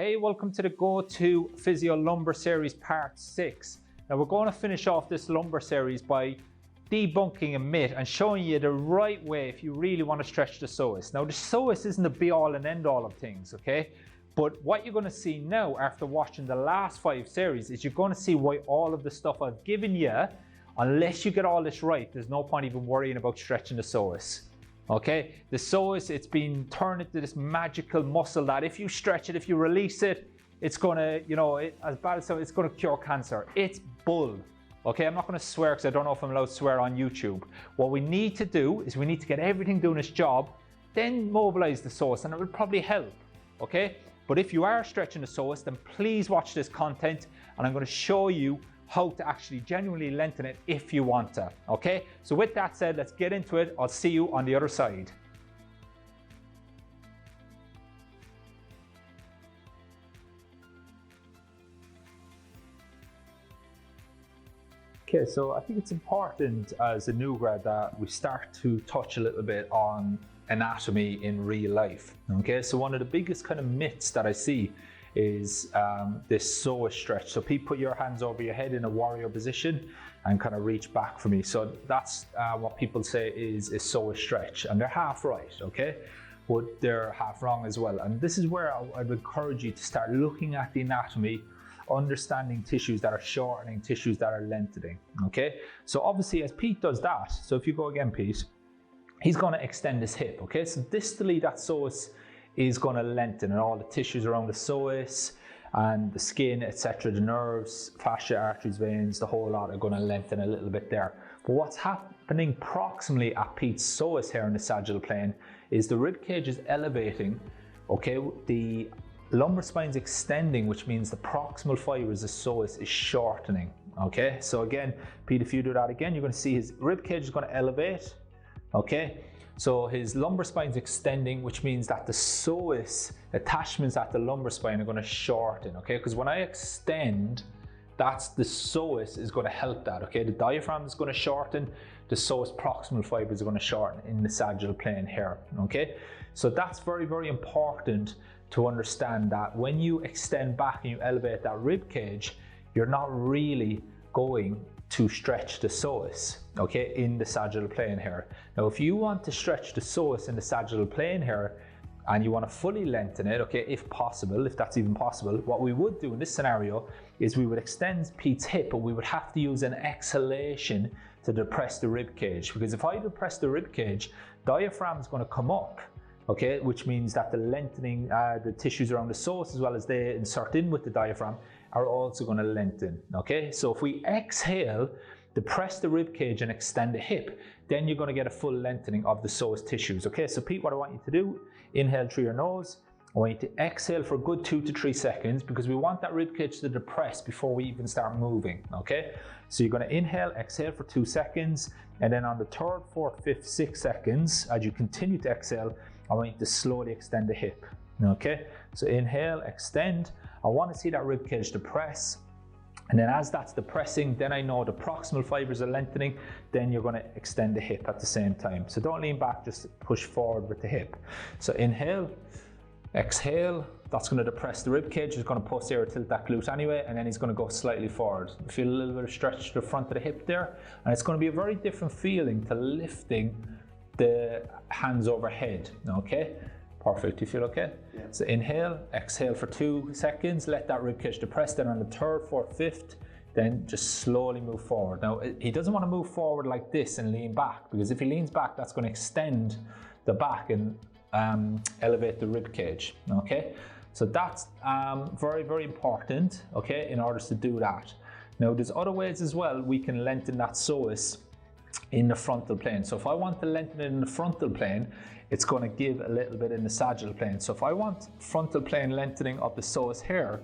Hey, welcome to the Go to Physio Lumbar Series Part 6. Now we're going to finish off this lumbar series by debunking a myth and showing you the right way if you really want to stretch the psoas. Now the psoas isn't the be all and end all of things, okay? But what you're going to see now after watching the last 5 series is you're going to see why all of the stuff I've given you, unless you get all this right, there's no point even worrying about stretching the psoas. Okay, the psoas, it's been turned into this magical muscle that if you stretch it, if you release it, it's gonna, as bad as it's gonna cure cancer. It's bull. Okay, I'm not gonna swear because I don't know if I'm allowed to swear on YouTube. What we need to do is we need to get everything doing its job, then mobilize the psoas, and it will probably help. Okay, but if you are stretching the psoas, then please watch this content, and I'm gonna show you how to actually genuinely lengthen it if you want to. Okay, so with that said, let's get into it. I'll see you on the other side. Okay, so I think it's important as a new grad that we start to touch a little bit on anatomy in real life. Okay, so one of the biggest kind of myths that I see is this psoas stretch. So Pete, put your hands over your head in a warrior position and kind of reach back for me. So that's what people say is a psoas stretch, and they're half right, okay? But they're half wrong as well. And this is where I'd encourage you to start looking at the anatomy, understanding tissues that are shortening, tissues that are lengthening, okay? So obviously as Pete does that, so if you go again, Pete, he's gonna extend his hip, okay? So distally that psoas is going to lengthen, and all the tissues around the psoas and the skin, etc., the nerves, fascia, arteries, veins, the whole lot are going to lengthen a little bit there. But what's happening proximally at Pete's psoas here in the sagittal plane is the rib cage is elevating, okay? The lumbar spine's extending, which means the proximal fibers of psoas is shortening, okay? So again, Pete, if you do that again, you're going to see his rib cage is going to elevate, okay? So his lumbar spine is extending, which means that the psoas attachments at the lumbar spine are going to shorten, okay? Because when I extend, that's the psoas is going to help that, okay? The diaphragm is going to shorten, the psoas proximal fibers are going to shorten in the sagittal plane here, okay? So that's very, very important to understand that when you extend back and you elevate that rib cage, you're not really going to stretch the psoas, okay, in the sagittal plane here. Now, if you want to stretch the psoas in the sagittal plane here, and you want to fully lengthen it, okay, if possible, if that's even possible, what we would do in this scenario is we would extend Pete's hip, but we would have to use an exhalation to depress the rib cage. Because if I depress the rib cage, diaphragm is going to come up, okay, which means that the lengthening, the tissues around the psoas, as well as they insert in with the diaphragm, are also going to lengthen, okay? So if we exhale, depress the rib cage and extend the hip, then you're going to get a full lengthening of the psoas tissues, okay? So Pete, what I want you to do, inhale through your nose. I want you to exhale for a good 2 to 3 seconds because we want that rib cage to depress before we even start moving, okay? So you're going to inhale, exhale for 2 seconds, and then on the 3rd, 4th, 5th, 6th seconds, as you continue to exhale, I want you to slowly extend the hip, okay? So inhale, extend. I want to see that rib cage depress, and then as that's depressing, then I know the proximal fibers are lengthening, then you're going to extend the hip at the same time. So don't lean back, just push forward with the hip. So inhale, exhale, that's going to depress the rib cage, it's going to posterior tilt that glute anyway, and then he's going to go slightly forward. Feel a little bit of stretch to the front of the hip there, and it's going to be a very different feeling to lifting the hands overhead, okay? Perfect, you feel okay? Yeah. So inhale, exhale for 2 seconds, let that ribcage depress, then on the 3rd, 4th, 5th, then just slowly move forward. Now, he doesn't want to move forward like this and lean back, because if he leans back, that's going to extend the back and elevate the ribcage, okay? So that's very, very important, okay, in order to do that. Now, there's other ways as well we can lengthen that psoas in the frontal plane. So if I want to lengthen it in the frontal plane, it's going to give a little bit in the sagittal plane. So if I want frontal plane lengthening of the psoas here,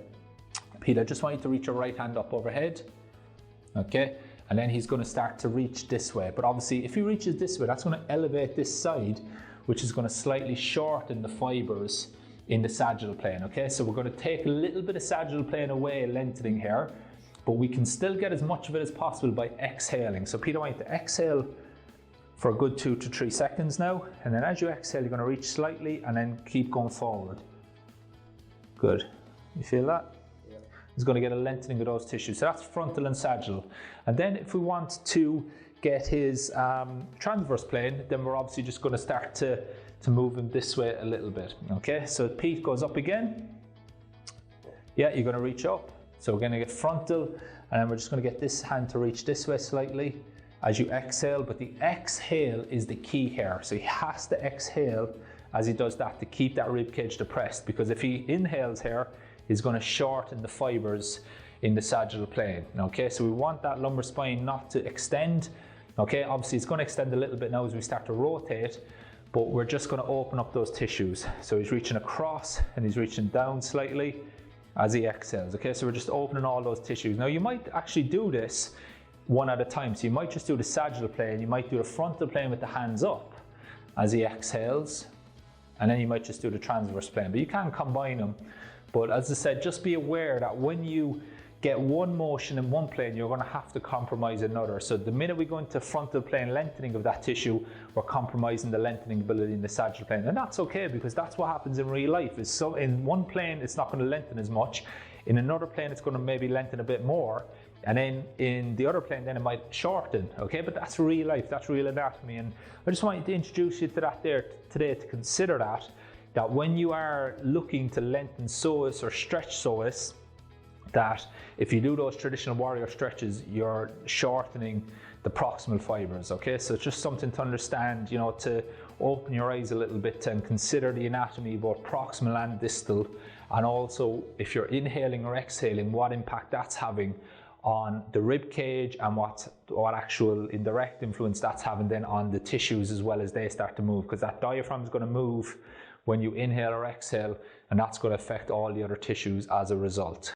Pete, I just want you to reach your right hand up overhead, okay? And then he's going to start to reach this way. But obviously, if he reaches this way, that's going to elevate this side, which is going to slightly shorten the fibers in the sagittal plane, okay? So we're going to take a little bit of sagittal plane away, lengthening here, but we can still get as much of it as possible by exhaling. So Pete, I want you to exhale for a good 2 to 3 seconds now, and then as you exhale, you're going to reach slightly and then keep going forward. Good. You feel that? Yeah. It's going to get a lengthening of those tissues. So that's frontal and sagittal. And then if we want to get his transverse plane, then we're obviously just going to start to move him this way a little bit. Okay, so Pete goes up again. Yeah, you're going to reach up. So we're going to get frontal, and then we're just going to get this hand to reach this way slightly as you exhale. But the exhale is the key here. So he has to exhale as he does that to keep that rib cage depressed, because if he inhales here, he's going to shorten the fibers in the sagittal plane. Okay, so we want that lumbar spine not to extend. Okay, obviously it's going to extend a little bit now as we start to rotate, but we're just going to open up those tissues. So he's reaching across and he's reaching down slightly as he exhales. Okay, so we're just opening all those tissues. Now you might actually do this one at a time. So you might just do the sagittal plane, you might do the frontal plane with the hands up as he exhales, and then you might just do the transverse plane, but you can combine them. But as I said, just be aware that when you get one motion in one plane, you're going to have to compromise another. So the minute we go into frontal plane lengthening of that tissue, we're compromising the lengthening ability in the sagittal plane. And that's okay, because that's what happens in real life. Is so in one plane, it's not going to lengthen as much. In another plane, it's going to maybe lengthen a bit more. And then in the other plane, then it might shorten, okay? But that's real life, that's real anatomy. And I just wanted to introduce you to that there today, to consider that when you are looking to lengthen psoas or stretch psoas, that if you do those traditional warrior stretches, you're shortening the proximal fibers, okay? So it's just something to understand, you know, to open your eyes a little bit and consider the anatomy, both proximal and distal, and also if you're inhaling or exhaling, what impact that's having on the rib cage, and what actual indirect influence that's having then on the tissues as well as they start to move, because that diaphragm is going to move when you inhale or exhale, and that's going to affect all the other tissues as a result.